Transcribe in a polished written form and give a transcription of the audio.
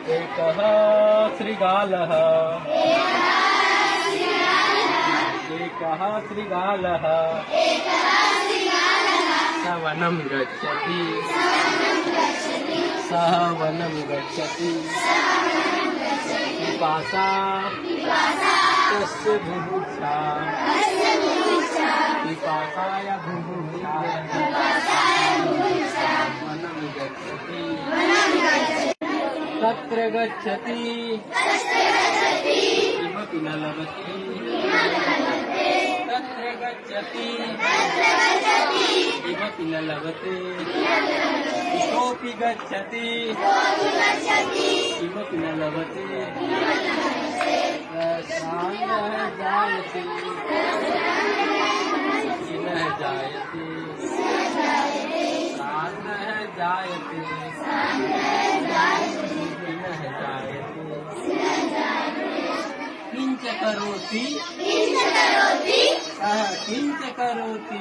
एकः शृगालः एकः शृगालः स वनं गच्छति सः वनं गच्छति पिपासा तस्य बुभुक्षा पिपासाय बुभुक्षा वनं गच्छति तत्र गच्छति किमपि न लभते तत्र गच्छति किमपि न लभते इतोपि गच्छति किमपि न लभते शान्तः जायते क्षीणः जायते शान्तः जायते क्षीणः जायते किञ्च करोति सः किञ्च करोति